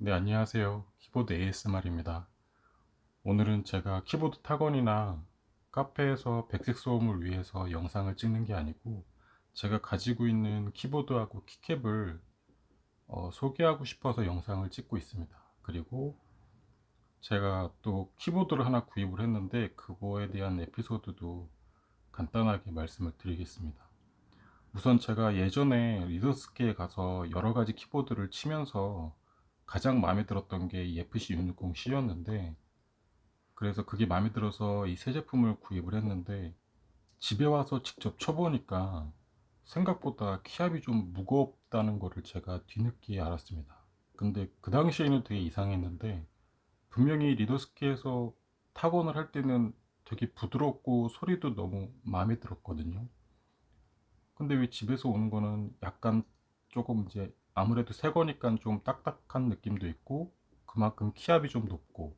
네, 안녕하세요. 키보드 ASMR입니다. 오늘은 제가 키보드 타건이나 카페에서 백색 소음을 위해서 영상을 찍는 게 아니고 제가 가지고 있는 키보드하고 키캡을 소개하고 싶어서 영상을 찍고 있습니다. 그리고 제가 또 키보드를 하나 구입을 했는데 그거에 대한 에피소드도 간단하게 말씀을 드리겠습니다. 우선 제가 예전에 리더스키에 가서 여러 가지 키보드를 치면서 가장 마음에 들었던 게 이 FC660C였는데, 그래서 그게 마음에 들어서 이 새 제품을 구입을 했는데 집에 와서 직접 쳐보니까 생각보다 키압이 좀 무겁다는 거를 제가 뒤늦게 알았습니다. 근데 그 당시에는 되게 이상했는데, 분명히 리더스키에서 타건을 할 때는 되게 부드럽고 소리도 너무 마음에 들었거든요. 근데 왜 집에서 오는 거는 약간 조금 이제 아무래도 새 거니까 좀 딱딱한 느낌도 있고 그만큼 키압이 좀 높고,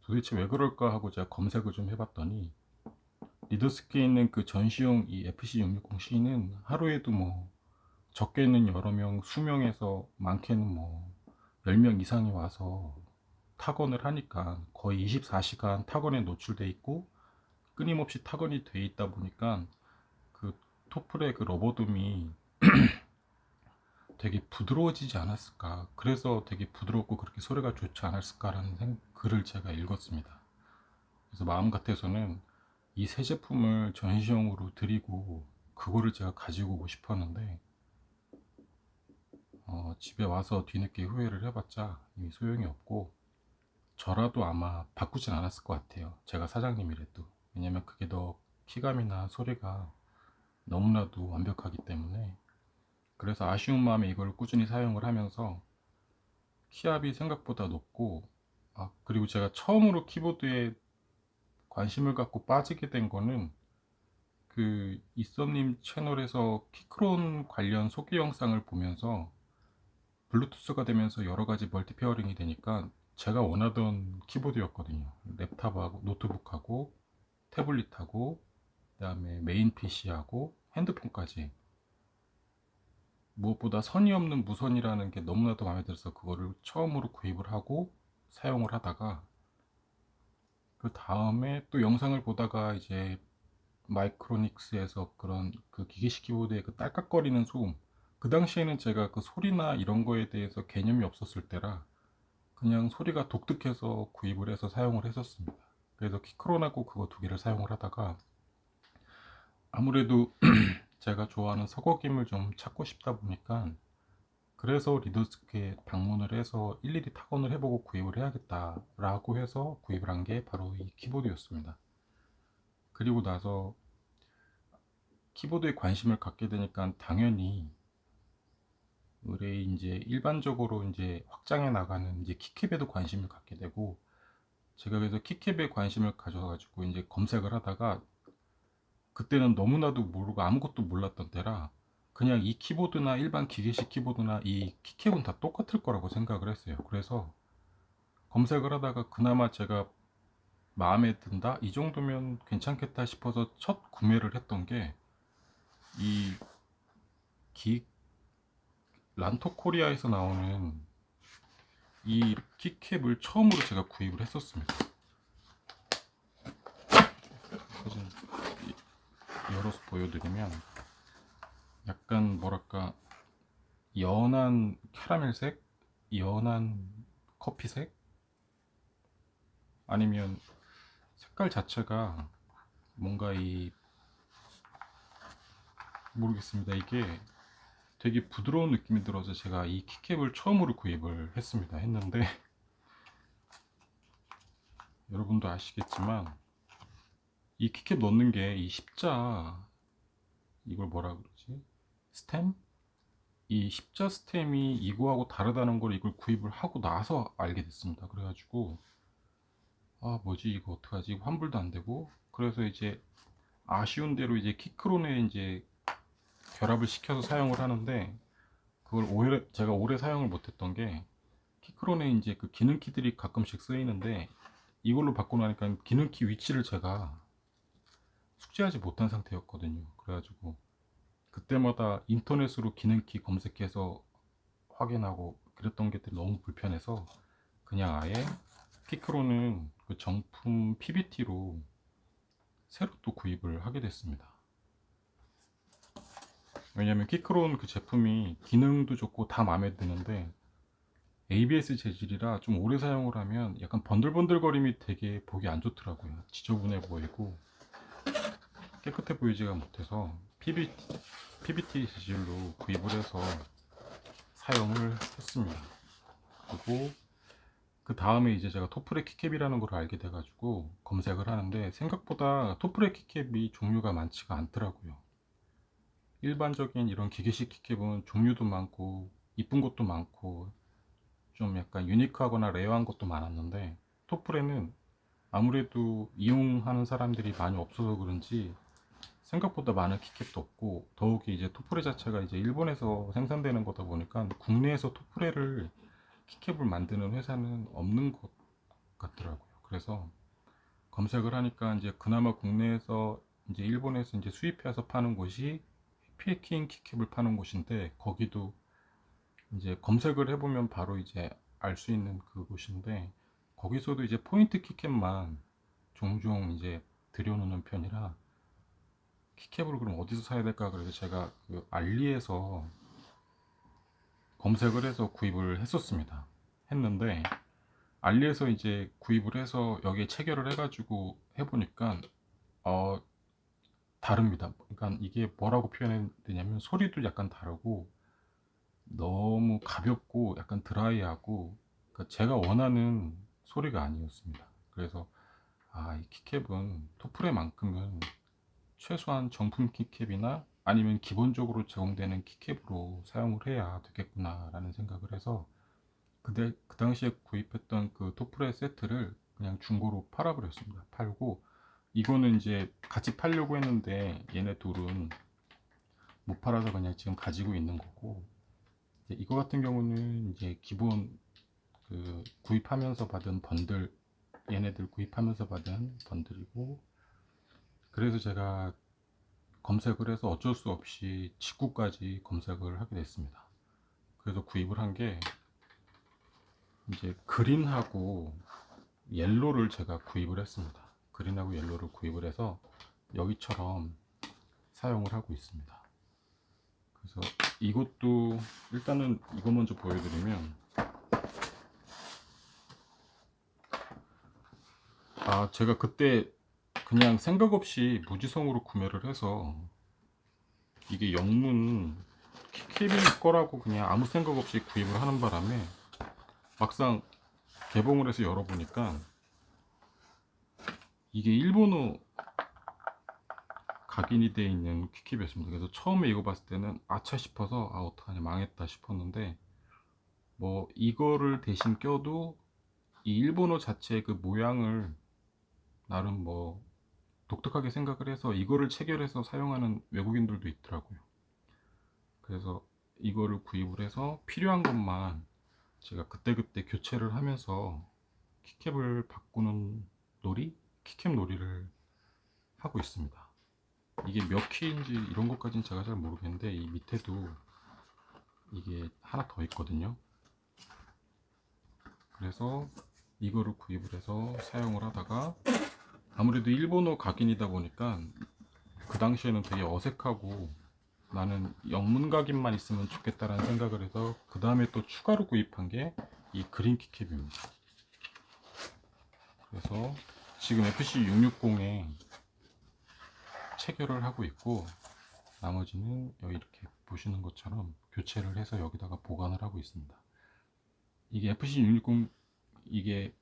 도대체 왜 그럴까 하고 제가 검색을 좀 해봤더니 리더스키에 있는 그 전시용 이 FC660C는 하루에도 뭐 적게는 여러 명, 수명에서 많게는 뭐 10명 이상이 와서 타건을 하니까 거의 24시간 타건에 노출돼 있고 끊임없이 타건이 돼 있다 보니까 그 토플의 그 러버둠이 되게 부드러워지지 않았을까, 그래서 되게 부드럽고 그렇게 소리가 좋지 않았을까라는 글을 제가 읽었습니다. 그래서 마음 같아서는 이 새 제품을 전시용으로 드리고 그거를 제가 가지고 오고 싶었는데, 집에 와서 뒤늦게 후회를 해봤자 이미 소용이 없고 저라도 아마 바꾸진 않았을 것 같아요, 제가 사장님이라도. 왜냐면 그게 더 키감이나 소리가 너무나도 완벽하기 때문에. 그래서 아쉬운 마음에 이걸 꾸준히 사용을 하면서 키압이 생각보다 높고, 그리고 제가 처음으로 키보드에 관심을 갖고 빠지게 된 거는 그 이썸님 채널에서 키크론 관련 소개 영상을 보면서 블루투스가 되면서 여러 가지 멀티 페어링이 되니까 제가 원하던 키보드였거든요. 랩탑하고 노트북하고 태블릿하고 그다음에 메인 PC하고 핸드폰까지, 무엇보다 선이 없는 무선이라는 게 너무나도 마음에 들어서 그거를 처음으로 구입을 하고 사용을 하다가, 그 다음에 또 영상을 보다가 이제 마이크로닉스에서 그런 그 기계식 키보드의 그 딸깍거리는 소음, 그 당시에는 제가 그 소리나 이런 거에 대해서 개념이 없었을 때라 그냥 소리가 독특해서 구입을 해서 사용을 했었습니다. 그래서 키크론하고 그거 두 개를 사용을 하다가 아무래도 제가 좋아하는 서거김을 좀 찾고 싶다 보니까, 그래서 리더스크에 방문을 해서 일일이 타건을 해보고 구입을 해야겠다라고 해서 구입을 한 게 바로 이 키보드였습니다. 그리고 나서 키보드에 관심을 갖게 되니까 당연히 의뢰 이제 일반적으로 이제 확장해 나가는 이제 키캡에도 관심을 갖게 되고, 제가 그래서 키캡에 관심을 가져가지고 이제 검색을 하다가 그때는 너무나도 모르고 아무것도 몰랐던 때라 그냥 이 키보드나 일반 기계식 키보드나 이 키캡은 다 똑같을 거라고 생각을 했어요. 그래서 검색을 하다가 그나마 제가 마음에 든다, 이 정도면 괜찮겠다 싶어서 첫 구매를 했던 게 이 란토 코리아에서 나오는 이 키캡을 처음으로 제가 구입을 했었습니다. 사진 열어서 보여드리면 약간 뭐랄까 연한 캐러멜색, 연한 커피색, 아니면 색깔 자체가 뭔가 이 모르겠습니다. 이게 되게 부드러운 느낌이 들어서 제가 이 키캡을 처음으로 구입을 했는데 여러분도 아시겠지만 이 키캡 넣는 게 이 십자, 이걸 뭐라 그러지? 스템? 이 십자 스템이 이거하고 다르다는 걸 이걸 구입을 하고 나서 알게 됐습니다. 그래가지고 뭐지 이거 어떡하지, 이거 환불도 안 되고, 그래서 이제 아쉬운 대로 이제 키크론에 이제 결합을 시켜서 사용을 하는데, 그걸 오래 제가 오래 사용을 못했던 게 키크론에 이제 그 기능키들이 가끔씩 쓰이는데 이걸로 바꾸고 나니까 기능키 위치를 제가 숙지하지 못한 상태였거든요. 그래가지고 그때마다 인터넷으로 기능키 검색해서 확인하고 그랬던 게 너무 불편해서 그냥 아예 피크로는 그 정품 PBT로 새로 또 구입을 하게 됐습니다. 왜냐면 키크론 그 제품이 기능도 좋고 다 마음에 드는데 ABS 재질이라 좀 오래 사용을 하면 약간 번들번들거림이 되게 보기 안 좋더라고요. 지저분해 보이고 깨끗해 보이지가 못해서 PBT 재질로 구입을 해서 사용을 했습니다. 그리고 그 다음에 이제 제가 토프레 키캡이라는 걸 알게 돼가지고 검색을 하는데 생각보다 토프레 키캡이 종류가 많지가 않더라고요. 일반적인 이런 기계식 키캡은 종류도 많고 이쁜 것도 많고 좀 약간 유니크하거나 레어한 것도 많았는데 토프레는 아무래도 이용하는 사람들이 많이 없어서 그런지 생각보다 많은 키캡도 없고 더욱이 이제 토프레 자체가 이제 일본에서 생산되는 거다 보니까 국내에서 토프레를 키캡을 만드는 회사는 없는 것 같더라고요. 그래서 검색을 하니까 이제 그나마 국내에서 이제 일본에서 이제 수입해서 파는 곳이 피에킹 키캡을 파는 곳인데 거기도 이제 검색을 해보면 바로 이제 알 수 있는 그곳인데 거기서도 이제 포인트 키캡만 종종 이제 들여놓는 편이라 키캡을 그럼 어디서 사야 될까 그래서 제가 그 알리에서 검색을 해서 구입을 했었습니다. 했는데 알리에서 이제 구입을 해서 여기에 체결을 해가지고 해보니까 어 다릅니다. 그러니까 이게 뭐라고 표현해야 되냐면 소리도 약간 다르고 너무 가볍고 약간 드라이하고 그러니까 제가 원하는 소리가 아니었습니다. 그래서 이 키캡은 토프레만큼은 최소한 정품 키캡이나 아니면 기본적으로 제공되는 키캡으로 사용을 해야 되겠구나 라는 생각을 해서 그 당시에 구입했던 그 토프레 세트를 그냥 중고로 팔아버렸습니다. 팔고 이거는 이제 같이 팔려고 했는데 얘네 둘은 못 팔아서 그냥 지금 가지고 있는 거고 이거 같은 경우는 이제 기본 그 구입하면서 받은 번들 얘네들 구입하면서 받은 번들이고 그래서 제가 검색을 해서 어쩔 수 없이 직구까지 검색을 하게 됐습니다. 그래서 구입을 한 게 이제 그린하고 옐로를 제가 구입을 했습니다. 그린하고 옐로를 구입을 해서 여기처럼 사용을 하고 있습니다. 그래서 이것도 일단은 이거 먼저 보여드리면 제가 그때 그냥 생각 없이 무지성으로 구매를 해서 이게 영문 키캡일 거라고 그냥 아무 생각 없이 구입을 하는 바람에 막상 개봉을 해서 열어보니까 이게 일본어 각인이 되어 있는 키캡이었습니다. 그래서 처음에 이거 봤을 때는 아차 싶어서 어떡하냐 망했다 싶었는데 뭐 이거를 대신 껴도 이 일본어 자체의 그 모양을 나름 뭐 독특하게 생각을 해서 이거를 체결해서 사용하는 외국인들도 있더라고요. 그래서 이거를 구입을 해서 필요한 것만 제가 그때그때 교체를 하면서 키캡을 바꾸는 키캡 놀이를 하고 있습니다. 이게 몇 키인지 이런 것까지는 제가 잘 모르겠는데 이 밑에도 이게 하나 더 있거든요. 그래서 이거를 구입을 해서 사용을 하다가 아무래도 일본어 각인이다 보니까 그 당시에는 되게 어색하고 나는 영문 각인만 있으면 좋겠다라는 생각을 해서 그 다음에 또 추가로 구입한 게 이 그린 키캡입니다. 그래서 지금 FC660에 체결을 하고 있고 나머지는 여기 이렇게 보시는 것처럼 교체를 해서 여기다가 보관을 하고 있습니다. 이게 FC660 이게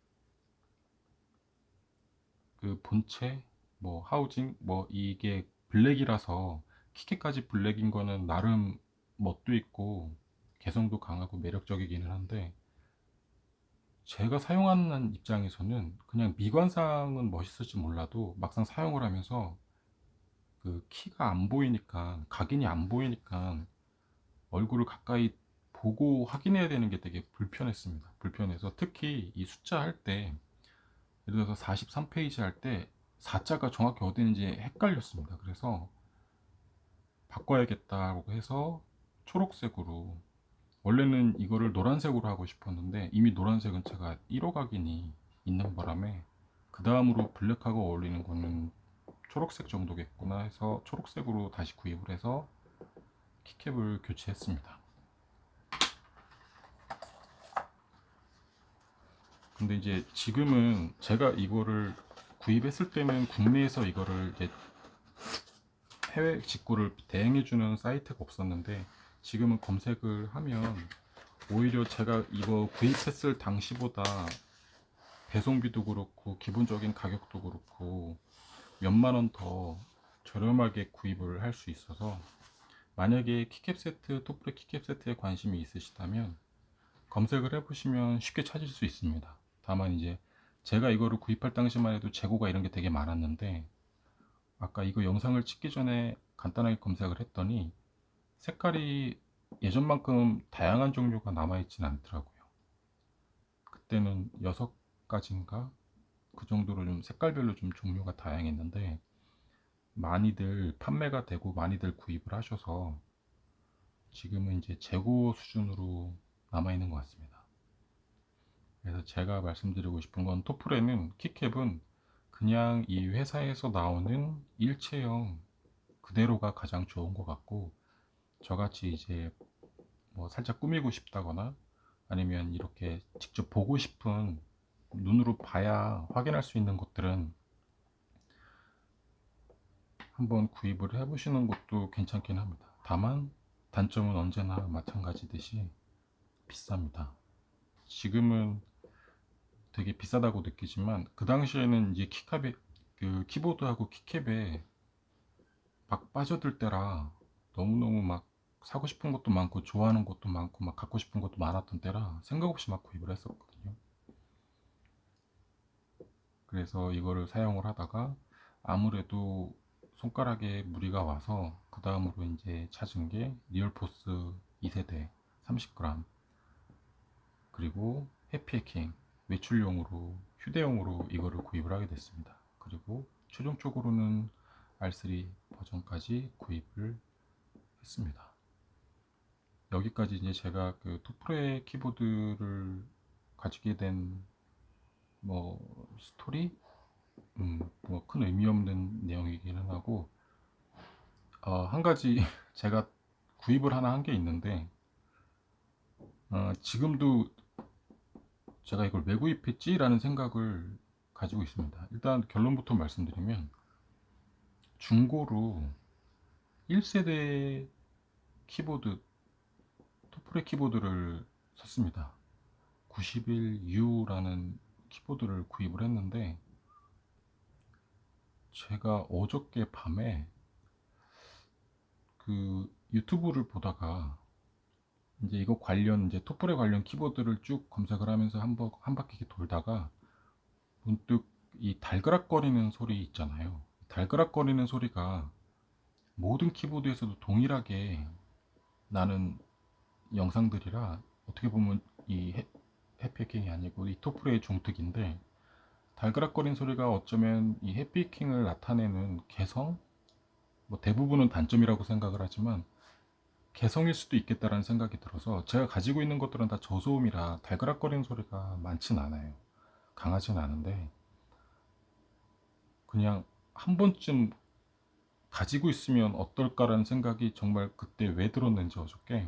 그 본체 뭐 하우징 뭐 이게 블랙이라서 키캡까지 블랙인 거는 나름 멋도 있고 개성도 강하고 매력적이기는 한데 제가 사용하는 입장에서는 그냥 미관상은 멋있을지 몰라도 막상 사용을 하면서 그 키가 안 보이니까 각인이 안 보이니까 얼굴을 가까이 보고 확인해야 되는 게 되게 불편했습니다. 불편해서 특히 이 숫자 할 때 예를 들어서 43페이지 할 때 4자가 정확히 어디 있는지 헷갈렸습니다. 그래서 바꿔야겠다고 해서 초록색으로 원래는 이거를 노란색으로 하고 싶었는데 이미 노란색은 제가 1호 각인이 있는 바람에 그 다음으로 블랙하고 어울리는 거는 초록색 정도겠구나 해서 초록색으로 다시 구입을 해서 키캡을 교체했습니다. 근데 이제 지금은 제가 이거를 구입했을 때는 국내에서 이거를 이제 해외 직구를 대행해주는 사이트가 없었는데 지금은 검색을 하면 오히려 제가 이거 구입했을 당시보다 배송비도 그렇고 기본적인 가격도 그렇고 몇만 원 더 저렴하게 구입을 할 수 있어서 만약에 키캡 세트, 토프레 키캡 세트에 관심이 있으시다면 검색을 해보시면 쉽게 찾을 수 있습니다. 다만 이제 제가 이거를 구입할 당시만 해도 재고가 이런 게 되게 많았는데 아까 이거 영상을 찍기 전에 간단하게 검색을 했더니 색깔이 예전만큼 다양한 종류가 남아있진 않더라고요. 그때는 6가지인가 그 정도로 좀 색깔별로 좀 종류가 다양했는데 많이들 판매가 되고 많이들 구입을 하셔서 지금은 이제 재고 수준으로 남아있는 것 같습니다. 그래서 제가 말씀드리고 싶은 건 토프레는 키캡은 그냥 이 회사에서 나오는 일체형 그대로가 가장 좋은 것 같고 저같이 이제 뭐 살짝 꾸미고 싶다거나 아니면 이렇게 직접 보고 싶은 눈으로 봐야 확인할 수 있는 것들은 한번 구입을 해 보시는 것도 괜찮긴 합니다. 다만 단점은 언제나 마찬가지듯이 비쌉니다. 지금은 되게 비싸다고 느끼지만 그 당시에는 이제 키캡에 그 키보드하고 키캡에 막 빠져들 때라 너무너무 막 사고 싶은 것도 많고 좋아하는 것도 많고 막 갖고 싶은 것도 많았던 때라 생각 없이 막 구입을 했었거든요. 그래서 이거를 사용을 하다가 아무래도 손가락에 무리가 와서 그 다음으로 이제 찾은 게 리얼포스 2세대 30g 그리고 해피해킹 외출용으로 휴대용으로 이거를 구입을 하게 됐습니다. 그리고 최종적으로는 R3 버전까지 구입을 했습니다. 여기까지 이제 제가 그 토프레 키보드를 가지게 된 뭐 스토리 뭐 큰 의미 없는 내용이기는 하고 한 가지 제가 구입을 하나 한 게 있는데 지금도 제가 이걸 왜 구입했지? 라는 생각을 가지고 있습니다. 일단 결론부터 말씀드리면 중고로 1세대 키보드 토프레 키보드를 샀습니다. 91U라는 키보드를 구입을 했는데 제가 어저께 밤에 그 유튜브를 보다가 이제 이거 관련 이제 토플에 관련 키보드를 쭉 검색을 하면서 한 바퀴 돌다가 문득 이 달그락거리는 소리 있잖아요. 달그락거리는 소리가 모든 키보드에서도 동일하게 나는 영상들이라 어떻게 보면 이 해피해킹이 아니고 이 토플의 종특인데 달그락거리는 소리가 어쩌면 이 해피해킹을 나타내는 개성? 뭐 대부분은 단점이라고 생각을 하지만 개성일 수도 있겠다라는 생각이 들어서 제가 가지고 있는 것들은 다 저소음이라 달그락거리는 소리가 많진 않아요. 강하진 않은데 그냥 한 번쯤 가지고 있으면 어떨까라는 생각이 정말 그때 왜 들었는지 어저께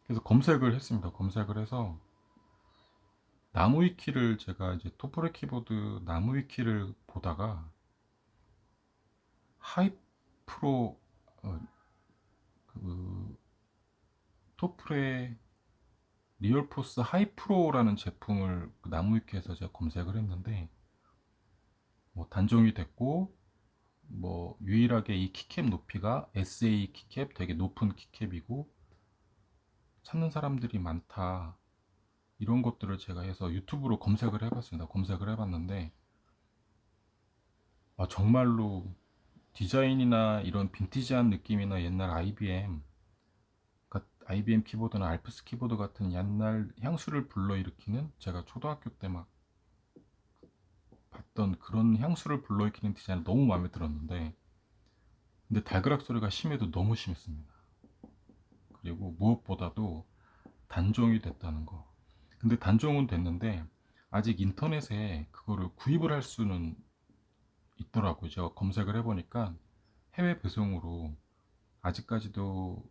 그래서 검색을 했습니다. 검색을 해서 나무 위키를 제가 이제 토프레 키보드 나무 위키를 보다가 하이프로 그 토프레 리얼포스 하이프로라는 제품을 그 나무 위키에서 제가 검색을 했는데 뭐 단종이 됐고 뭐 유일하게 이 키캡 높이가 SA 키캡 되게 높은 키캡이고 찾는 사람들이 많다 이런 것들을 제가 해서 유튜브로 검색을 해봤습니다. 검색을 해봤는데 정말로 디자인이나 이런 빈티지한 느낌이나 옛날 IBM 키보드나 알프스 키보드 같은 옛날 향수를 불러일으키는 제가 초등학교 때 막 봤던 그런 향수를 불러일으키는 디자인 너무 마음에 들었는데 근데 달그락 소리가 심해도 너무 심했습니다. 그리고 무엇보다도 단종이 됐다는 거. 근데 단종은 됐는데 아직 인터넷에 그거를 구입을 할 수는 있더라고요. 제가 검색을 해보니까 해외 배송으로 아직까지도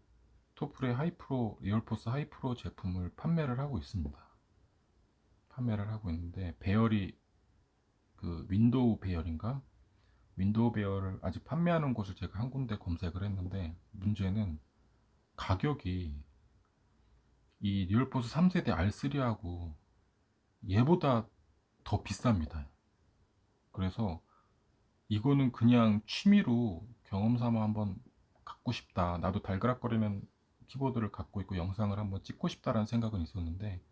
토플의 하이프로, 리얼포스 하이프로 제품을 판매를 하고 있습니다. 판매를 하고 있는데 배열이 그 윈도우 배열인가? 윈도우 배열을 아직 판매하는 곳을 제가 한 군데 검색을 했는데 문제는 가격이 이 리얼포스 3세대 R3하고 얘보다 더 비쌉니다. 그래서 이거는 그냥 취미로 경험 삼아 한번 갖고 싶다. 나도 달그락거리는 키보드를 갖고 있고 영상을 한번 찍고 싶다라는 생각은 있었는데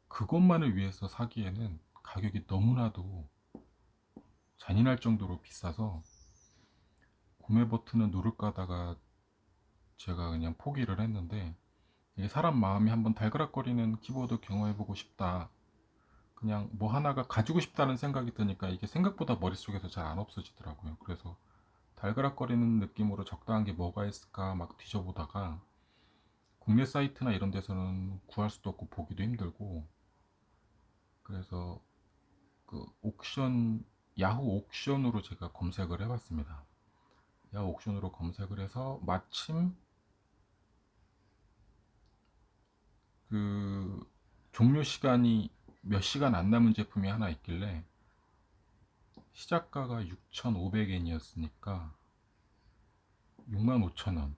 그것만을 위해서 사기에는 가격이 너무나도 잔인할 정도로 비싸서 구매 버튼을 누를까 하다가 제가 그냥 포기를 했는데 이게 사람 마음이 한번 달그락거리는 키보드 경험해보고 싶다. 그냥 뭐 하나가 가지고 싶다는 생각이 드니까 이게 생각보다 머릿속에서 잘 안 없어지더라고요. 그래서 달그락거리는 느낌으로 적당한 게 뭐가 있을까 막 뒤져보다가 국내 사이트나 이런 데서는 구할 수도 없고 보기도 힘들고 그래서 그 옥션 야후 옥션으로 제가 검색을 해봤습니다. 야후 옥션으로 검색을 해서 마침 그 종료 시간이 몇 시간 안 남은 제품이 하나 있길래 시작가가 6,500엔이었으니까 65,000원.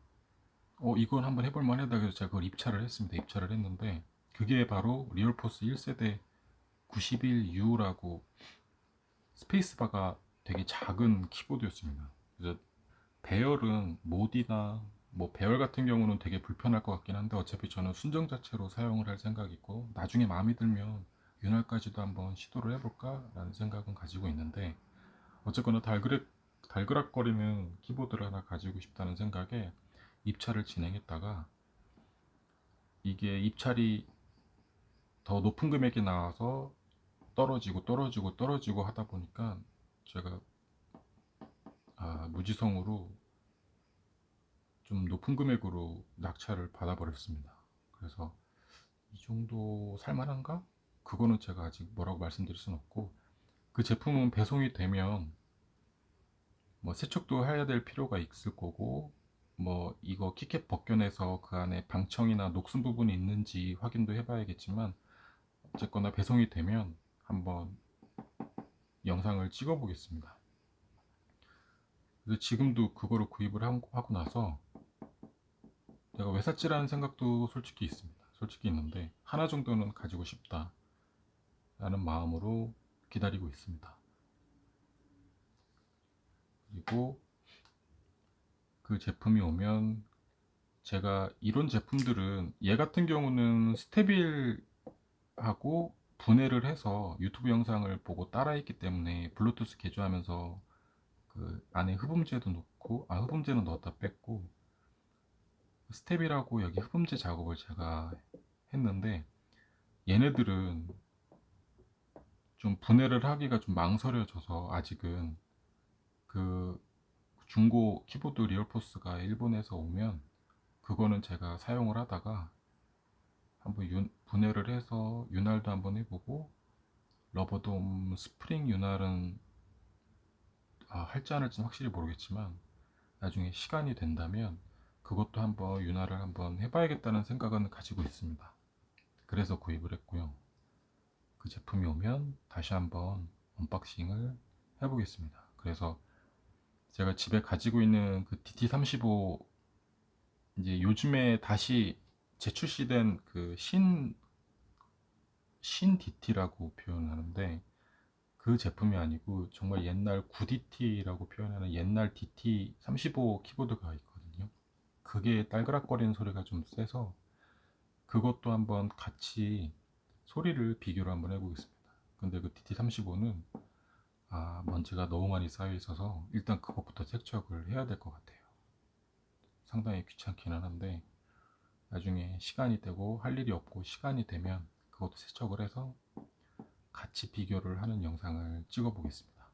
이건 한번 해볼 만하다 그래서 제가 그걸 입찰을 했습니다. 입찰을 했는데 그게 바로 리얼포스 1세대 91U라고 스페이스바가 되게 작은 키보드였습니다. 그래서 배열은 모디나 뭐 배열 같은 경우는 되게 불편할 것 같긴 한데 어차피 저는 순정 자체로 사용을 할 생각이고 나중에 마음에 들면 윤활까지도 한번 시도를 해볼까 라는 생각은 가지고 있는데 어쨌거나 달그락거리는 키보드를 하나 가지고 싶다는 생각에 입찰을 진행했다가 이게 입찰이 더 높은 금액이 나와서 떨어지고 하다 보니까 제가 무지성으로 좀 높은 금액으로 낙찰을 받아버렸습니다. 그래서 이 정도 살만한가? 그거는 제가 아직 뭐라고 말씀드릴 수는 없고 그 제품은 배송이 되면 뭐 세척도 해야 될 필요가 있을 거고 뭐 이거 키캡 벗겨내서 그 안에 방청이나 녹슨 부분이 있는지 확인도 해봐야겠지만 어쨌거나 배송이 되면 한번 영상을 찍어 보겠습니다. 그래서 지금도 그거를 구입을 하고 나서 내가 왜 샀지라는 생각도 솔직히 있습니다. 솔직히 있는데 하나 정도는 가지고 싶다 라는 마음으로 기다리고 있습니다. 그리고 그 제품이 오면 제가 이런 제품들은 얘 같은 경우는 스테빌하고 분해를 해서 유튜브 영상을 보고 따라했기 때문에 블루투스 개조하면서 그 안에 흡음재도 넣고 흡음재는 넣었다 뺐고 스텝이라고 여기 흡음재 작업을 제가 했는데 얘네들은 좀 분해를 하기가 좀 망설여져서 아직은 그 중고 키보드 리얼포스가 일본에서 오면 그거는 제가 사용을 하다가 한번 분해를 해서 윤활도 한번 해보고 러버돔 스프링 윤활은 할지 안 할지는 확실히 모르겠지만 나중에 시간이 된다면 그것도 한번 윤활을 한번 해봐야겠다는 생각은 가지고 있습니다. 그래서 구입을 했고요. 그 제품이 오면 다시 한번 언박싱을 해보겠습니다. 그래서 제가 집에 가지고 있는 그 DT35 이제 요즘에 다시 재출시된 그 신 DT라고 표현하는데 그 제품이 아니고 정말 옛날 9DT라고 표현하는 옛날 DT35 키보드가 있거든요. 그게 딸그락거리는 소리가 좀 세서 그것도 한번 같이 소리를 비교를 한번 해보겠습니다. 근데 그 DT35는 먼지가 너무 많이 쌓여 있어서 일단 그것부터 세척을 해야 될 것 같아요. 상당히 귀찮기는 한데 나중에 시간이 되고 할 일이 없고 시간이 되면 그것도 세척을 해서 같이 비교를 하는 영상을 찍어 보겠습니다.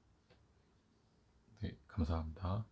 네, 감사합니다.